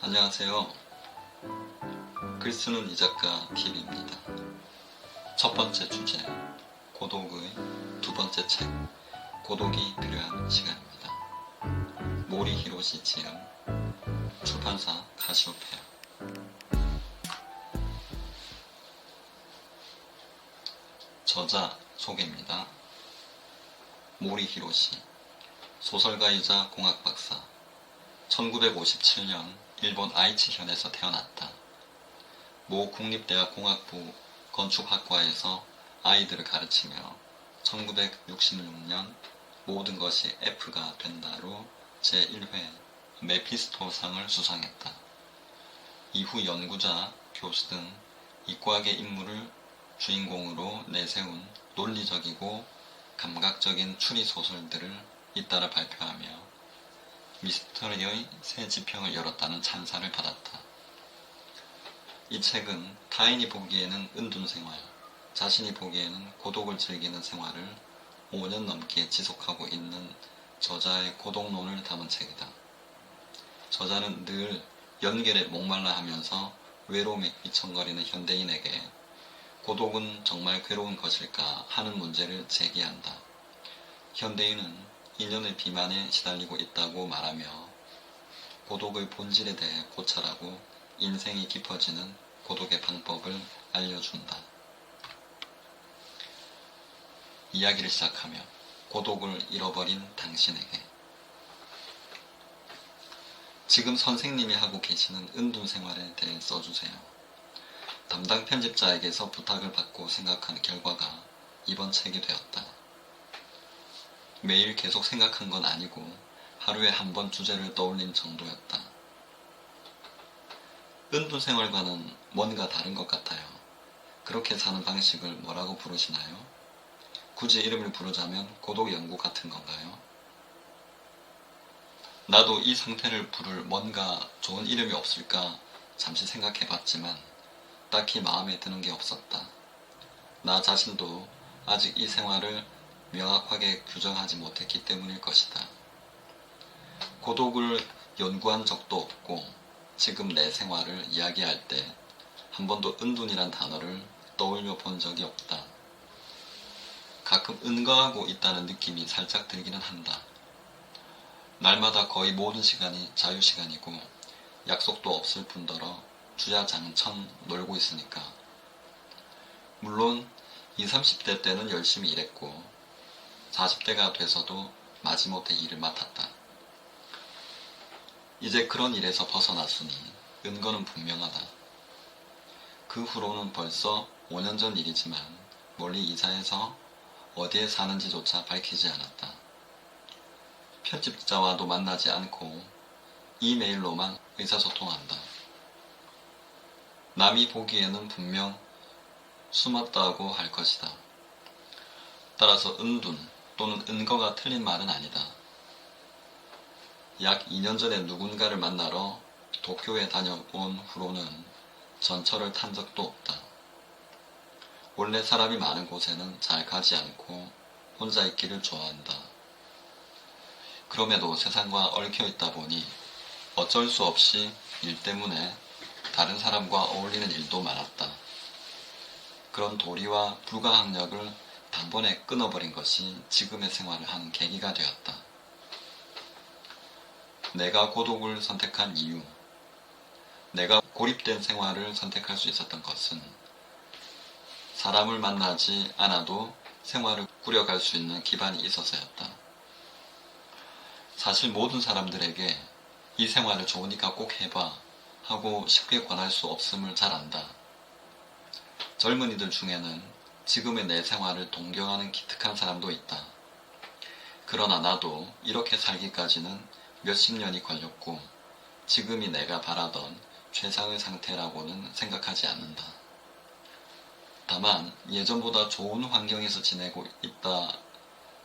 안녕하세요. 글쓰는 이 작가 TV입니다. 첫 번째 주제, 고독의 두 번째 책, 고독이 필요한 시간입니다. 모리 히로시 지음, 출판사 카시오페아. 저자 소개입니다. 모리 히로시, 소설가이자 공학 박사, 1957년 일본 아이치현에서 태어났다. 모 국립대학 공학부 건축학과에서 아이들을 가르치며 1966년 모든 것이 F가 된다로 제1회 메피스토상을 수상했다. 이후 연구자, 교수 등 이과계 인물을 주인공으로 내세운 논리적이고 감각적인 추리소설들을 잇따라 발표하며 미스터리의 새 지평을 열었다는 찬사를 받았다. 이 책은 타인이 보기에는 은둔생활, 자신이 보기에는 고독을 즐기는 생활을 5년 넘게 지속하고 있는 저자의 고독론을 담은 책이다. 저자는 늘 연결에 목말라 하면서 외로움에 휘청거리는 현대인에게 고독은 정말 괴로운 것일까 하는 문제를 제기한다. 현대인은 인연의 비만에 시달리고 있다고 말하며 고독의 본질에 대해 고찰하고 인생이 깊어지는 고독의 방법을 알려준다. 이야기를 시작하며 고독을 잃어버린 당신에게 지금 선생님이 하고 계시는 은둔 생활에 대해 써주세요. 담당 편집자에게서 부탁을 받고 생각한 결과가 이번 책이 되었다. 매일 계속 생각한 건 아니고 하루에 한 번 주제를 떠올린 정도였다. 은둔 생활과는 뭔가 다른 것 같아요. 그렇게 사는 방식을 뭐라고 부르시나요? 굳이 이름을 부르자면 고독 연구 같은 건가요? 나도 이 상태를 부를 뭔가 좋은 이름이 없을까 잠시 생각해봤지만 딱히 마음에 드는 게 없었다. 나 자신도 아직 이 생활을 명확하게 규정하지 못했기 때문일 것이다. 고독을 연구한 적도 없고 지금 내 생활을 이야기할 때 한 번도 은둔이란 단어를 떠올려 본 적이 없다. 가끔 은거하고 있다는 느낌이 살짝 들기는 한다. 날마다 거의 모든 시간이 자유시간이고 약속도 없을 뿐더러 주야장천 놀고 있으니까. 물론 20, 30대 때는 열심히 일했고 40대가 돼서도 마지못해 일을 맡았다. 이제 그런 일에서 벗어났으니 은거는 분명하다. 그 후로는 벌써 5년 전 일이지만 멀리 이사해서 어디에 사는지조차 밝히지 않았다. 편집자와도 만나지 않고 이메일로만 의사소통한다. 남이 보기에는 분명 숨었다고 할 것이다. 따라서 은둔 또는 은거가 틀린 말은 아니다. 약 2년 전에 누군가를 만나러 도쿄에 다녀온 후로는 전철을 탄 적도 없다. 원래 사람이 많은 곳에는 잘 가지 않고 혼자 있기를 좋아한다. 그럼에도 세상과 얽혀 있다 보니 어쩔 수 없이 일 때문에 다른 사람과 어울리는 일도 많았다. 그런 도리와 불가항력을 단번에 끊어버린 것이 지금의 생활을 하는 계기가 되었다. 내가 고독을 선택한 이유, 내가 고립된 생활을 선택할 수 있었던 것은 사람을 만나지 않아도 생활을 꾸려갈 수 있는 기반이 있어서였다. 사실 모든 사람들에게 이 생활을 좋으니까 꼭 해봐 하고 쉽게 권할 수 없음을 잘 안다. 젊은이들 중에는 지금의 내 생활을 동경하는 기특한 사람도 있다. 그러나 나도 이렇게 살기까지는 몇십 년이 걸렸고 지금이 내가 바라던 최상의 상태라고는 생각하지 않는다. 다만 예전보다 좋은 환경에서 지내고 있다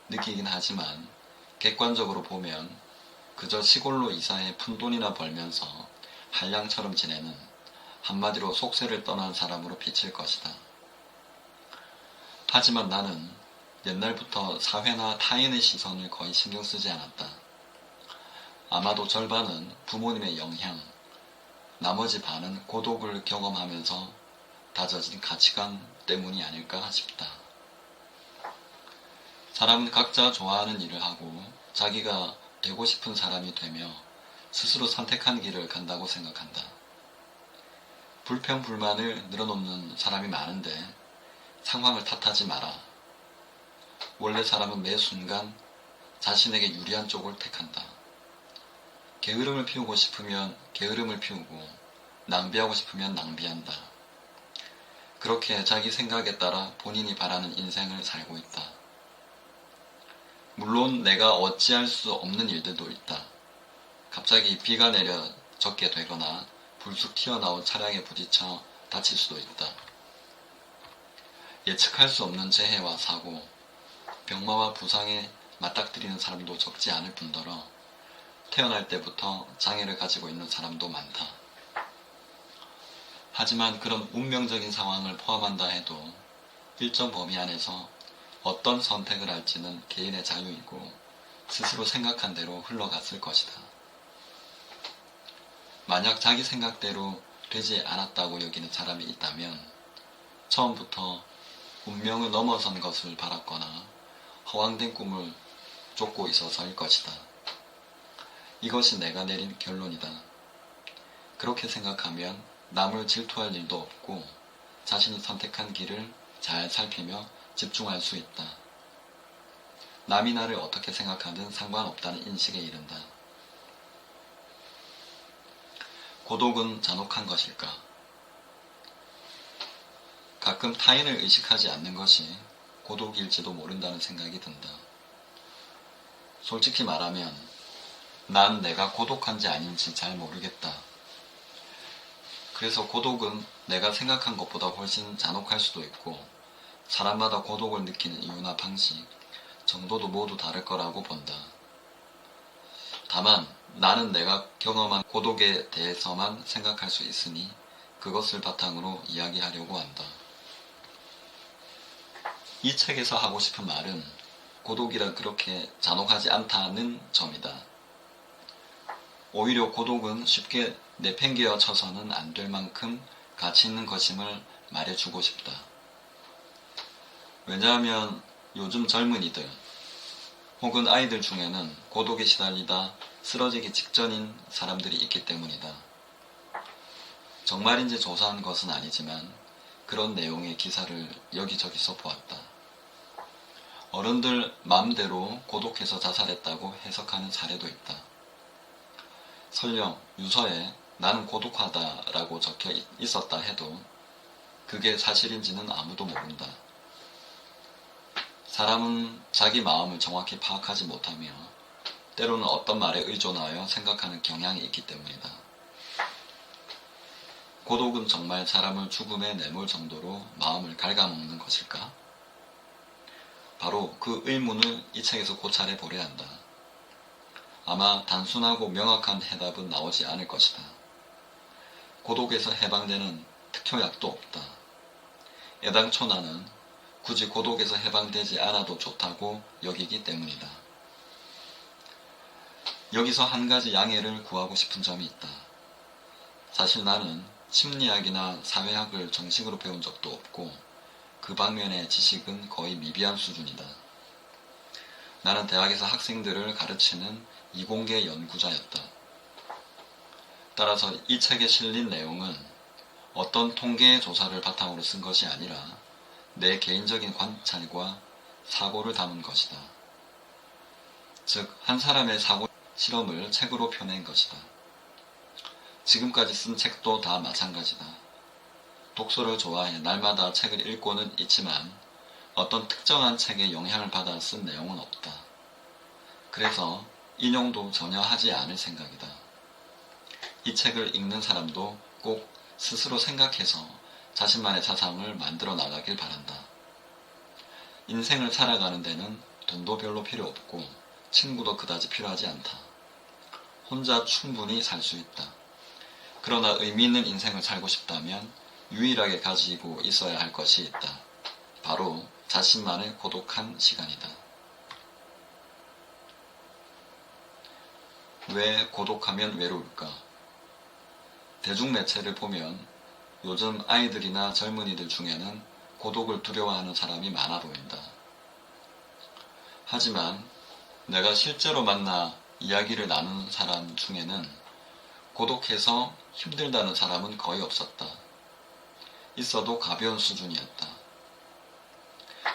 느끼긴 하지만 객관적으로 보면 그저 시골로 이사해 푼돈이나 벌면서 한량처럼 지내는 한마디로 속세를 떠난 사람으로 비칠 것이다. 하지만 나는 옛날부터 사회나 타인의 시선을 거의 신경 쓰지 않았다. 아마도 절반은 부모님의 영향, 나머지 반은 고독을 경험하면서 다져진 가치관 때문이 아닐까 싶다. 사람은 각자 좋아하는 일을 하고 자기가 되고 싶은 사람이 되며 스스로 선택한 길을 간다고 생각한다. 불평불만을 늘어놓는 사람이 많은데 상황을 탓하지 마라. 원래 사람은 매 순간 자신에게 유리한 쪽을 택한다. 게으름을 피우고 싶으면 게으름을 피우고 낭비하고 싶으면 낭비한다. 그렇게 자기 생각에 따라 본인이 바라는 인생을 살고 있다. 물론 내가 어찌할 수 없는 일들도 있다. 갑자기 비가 내려 젖게 되거나 불쑥 튀어나온 차량에 부딪혀 다칠 수도 있다. 예측할 수 없는 재해와 사고, 병마와 부상에 맞닥뜨리는 사람도 적지 않을 뿐더러 태어날 때부터 장애를 가지고 있는 사람도 많다. 하지만 그런 운명적인 상황을 포함한다 해도 일정 범위 안에서 어떤 선택을 할지는 개인의 자유이고 스스로 생각한 대로 흘러갔을 것이다. 만약 자기 생각대로 되지 않았다고 여기는 사람이 있다면 처음부터 운명을 넘어선 것을 바랐거나 허황된 꿈을 쫓고 있어서일 것이다. 이것이 내가 내린 결론이다. 그렇게 생각하면 남을 질투할 일도 없고 자신이 선택한 길을 잘 살피며 집중할 수 있다. 남이 나를 어떻게 생각하든 상관없다는 인식에 이른다. 고독은 잔혹한 것일까? 가끔 타인을 의식하지 않는 것이 고독일지도 모른다는 생각이 든다. 솔직히 말하면 난 내가 고독한지 아닌지 잘 모르겠다. 그래서 고독은 내가 생각한 것보다 훨씬 잔혹할 수도 있고 사람마다 고독을 느끼는 이유나 방식, 정도도 모두 다를 거라고 본다. 다만 나는 내가 경험한 고독에 대해서만 생각할 수 있으니 그것을 바탕으로 이야기하려고 한다. 이 책에서 하고 싶은 말은 고독이란 그렇게 잔혹하지 않다는 점이다. 오히려 고독은 쉽게 내팽개어 쳐서는 안 될 만큼 가치 있는 것임을 말해주고 싶다. 왜냐하면 요즘 젊은이들 혹은 아이들 중에는 고독에 시달리다 쓰러지기 직전인 사람들이 있기 때문이다. 정말인지 조사한 것은 아니지만 그런 내용의 기사를 여기저기서 보았다. 어른들 마음대로 고독해서 자살했다고 해석하는 사례도 있다. 설령 유서에 나는 고독하다라고 적혀 있었다 해도 그게 사실인지는 아무도 모른다. 사람은 자기 마음을 정확히 파악하지 못하며 때로는 어떤 말에 의존하여 생각하는 경향이 있기 때문이다. 고독은 정말 사람을 죽음에 내몰 정도로 마음을 갉아먹는 것일까? 바로 그 의문을 이 책에서 고찰해 보려 한다. 아마 단순하고 명확한 해답은 나오지 않을 것이다. 고독에서 해방되는 특효약도 없다. 애당초 나는 굳이 고독에서 해방되지 않아도 좋다고 여기기 때문이다. 여기서 한 가지 양해를 구하고 싶은 점이 있다. 사실 나는 심리학이나 사회학을 정식으로 배운 적도 없고 그 방면의 지식은 거의 미비한 수준이다. 나는 대학에서 학생들을 가르치는 이공계 연구자였다. 따라서 이 책에 실린 내용은 어떤 통계 조사를 바탕으로 쓴 것이 아니라 내 개인적인 관찰과 사고를 담은 것이다. 즉, 한 사람의 사고 실험을 책으로 펴낸 것이다. 지금까지 쓴 책도 다 마찬가지다. 독서를 좋아해 날마다 책을 읽고는 있지만 어떤 특정한 책에 영향을 받아 쓴 내용은 없다. 그래서 인용도 전혀 하지 않을 생각이다. 이 책을 읽는 사람도 꼭 스스로 생각해서 자신만의 사상을 만들어 나가길 바란다. 인생을 살아가는 데는 돈도 별로 필요 없고 친구도 그다지 필요하지 않다. 혼자 충분히 살 수 있다. 그러나 의미 있는 인생을 살고 싶다면 유일하게 가지고 있어야 할 것이 있다. 바로 자신만의 고독한 시간이다. 왜 고독하면 외로울까? 대중매체를 보면 요즘 아이들이나 젊은이들 중에는 고독을 두려워하는 사람이 많아 보인다. 하지만 내가 실제로 만나 이야기를 나눈 사람 중에는 고독해서 힘들다는 사람은 거의 없었다. 있어도 가벼운 수준이었다.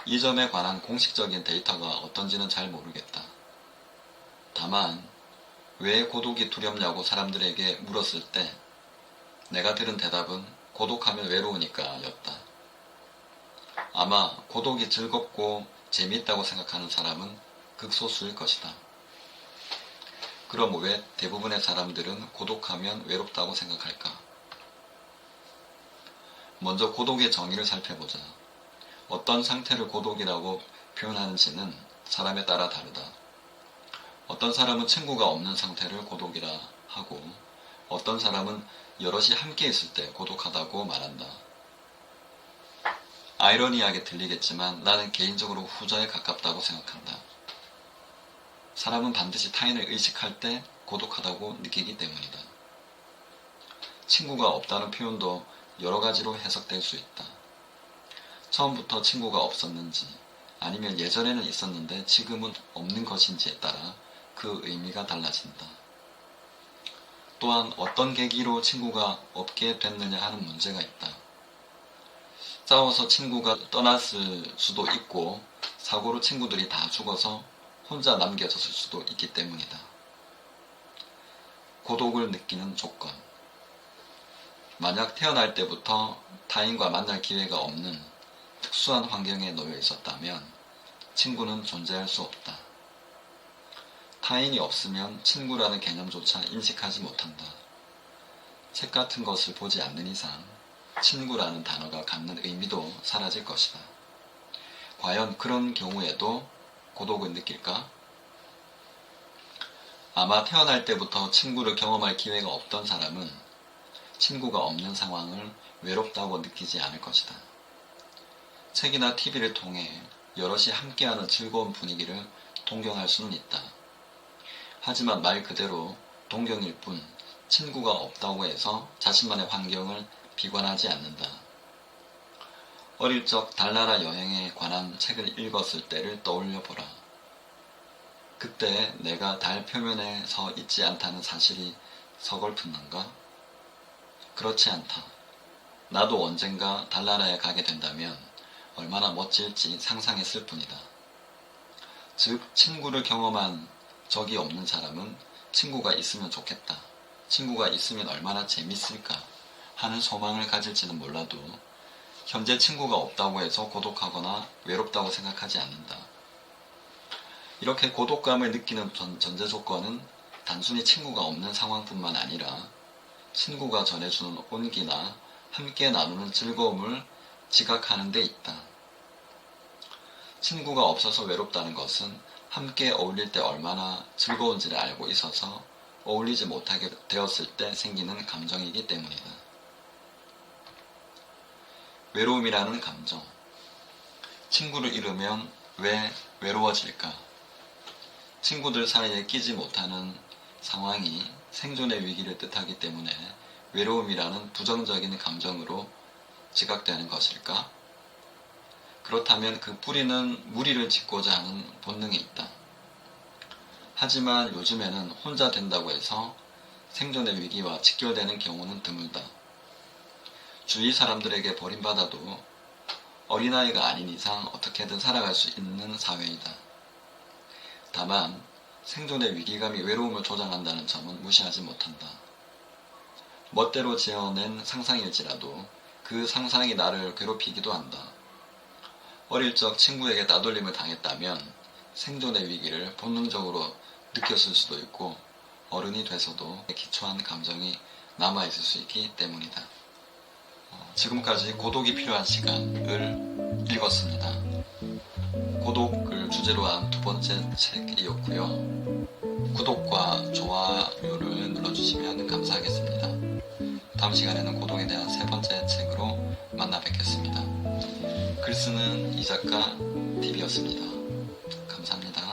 이 점에 관한 공식적인 데이터가 어떤지는 잘 모르겠다. 다만 왜 고독이 두렵냐고 사람들에게 물었을 때 내가 들은 대답은 고독하면 외로우니까 였다. 아마 고독이 즐겁고 재미있다고 생각하는 사람은 극소수일 것이다. 그럼 왜 대부분의 사람들은 고독하면 외롭다고 생각할까? 먼저 고독의 정의를 살펴보자. 어떤 상태를 고독이라고 표현하는지는 사람에 따라 다르다. 어떤 사람은 친구가 없는 상태를 고독이라 하고 어떤 사람은 여럿이 함께 있을 때 고독하다고 말한다. 아이러니하게 들리겠지만 나는 개인적으로 후자에 가깝다고 생각한다. 사람은 반드시 타인을 의식할 때 고독하다고 느끼기 때문이다. 친구가 없다는 표현도 여러 가지로 해석될 수 있다. 처음부터 친구가 없었는지 아니면 예전에는 있었는데 지금은 없는 것인지에 따라 그 의미가 달라진다. 또한 어떤 계기로 친구가 없게 됐느냐 하는 문제가 있다. 싸워서 친구가 떠났을 수도 있고 사고로 친구들이 다 죽어서 혼자 남겨졌을 수도 있기 때문이다. 고독을 느끼는 조건. 만약 태어날 때부터 타인과 만날 기회가 없는 특수한 환경에 놓여 있었다면 친구는 존재할 수 없다. 타인이 없으면 친구라는 개념조차 인식하지 못한다. 책 같은 것을 보지 않는 이상 친구라는 단어가 갖는 의미도 사라질 것이다. 과연 그런 경우에도 고독을 느낄까? 아마 태어날 때부터 친구를 경험할 기회가 없던 사람은 친구가 없는 상황을 외롭다고 느끼지 않을 것이다. 책이나 TV를 통해 여럿이 함께하는 즐거운 분위기를 동경할 수는 있다. 하지만 말 그대로 동경일 뿐 친구가 없다고 해서 자신만의 환경을 비관하지 않는다. 어릴 적 달나라 여행에 관한 책을 읽었을 때를 떠올려 보라. 그때 내가 달 표면에 서 있지 않다는 사실이 서글펐는가? 그렇지 않다. 나도 언젠가 달나라에 가게 된다면 얼마나 멋질지 상상했을 뿐이다. 즉, 친구를 경험한 적이 없는 사람은 친구가 있으면 좋겠다. 친구가 있으면 얼마나 재밌을까 하는 소망을 가질지는 몰라도 현재 친구가 없다고 해서 고독하거나 외롭다고 생각하지 않는다. 이렇게 고독감을 느끼는 전제 조건은 단순히 친구가 없는 상황뿐만 아니라 친구가 전해주는 온기나 함께 나누는 즐거움을 지각하는 데 있다. 친구가 없어서 외롭다는 것은 함께 어울릴 때 얼마나 즐거운지를 알고 있어서 어울리지 못하게 되었을 때 생기는 감정이기 때문이다. 외로움이라는 감정. 친구를 잃으면 왜 외로워질까? 친구들 사이에 끼지 못하는 상황이 생존의 위기를 뜻하기 때문에 외로움이라는 부정적인 감정으로 지각되는 것일까? 그렇다면 그 뿌리는 무리를 짓고자 하는 본능이 있다. 하지만 요즘에는 혼자 된다고 해서 생존의 위기와 직결되는 경우는 드물다. 주위 사람들에게 버림받아도 어린아이가 아닌 이상 어떻게든 살아갈 수 있는 사회이다. 다만 생존의 위기감이 외로움을 조장한다는 점은 무시하지 못한다. 멋대로 지어낸 상상일지라도 그 상상이 나를 괴롭히기도 한다. 어릴 적 친구에게 따돌림을 당했다면 생존의 위기를 본능적으로 느꼈을 수도 있고 어른이 돼서도 기초한 감정이 남아있을 수 있기 때문이다. 지금까지 고독이 필요한 시간을 읽었습니다. 고독을 주제로 한 두 번째 책이었고요. 구독과 좋아요를 눌러주시면 감사하겠습니다. 다음 시간에는 고독에 대한 세 번째 책으로 만나 뵙겠습니다. 글 쓰는 이 작가 TV였습니다.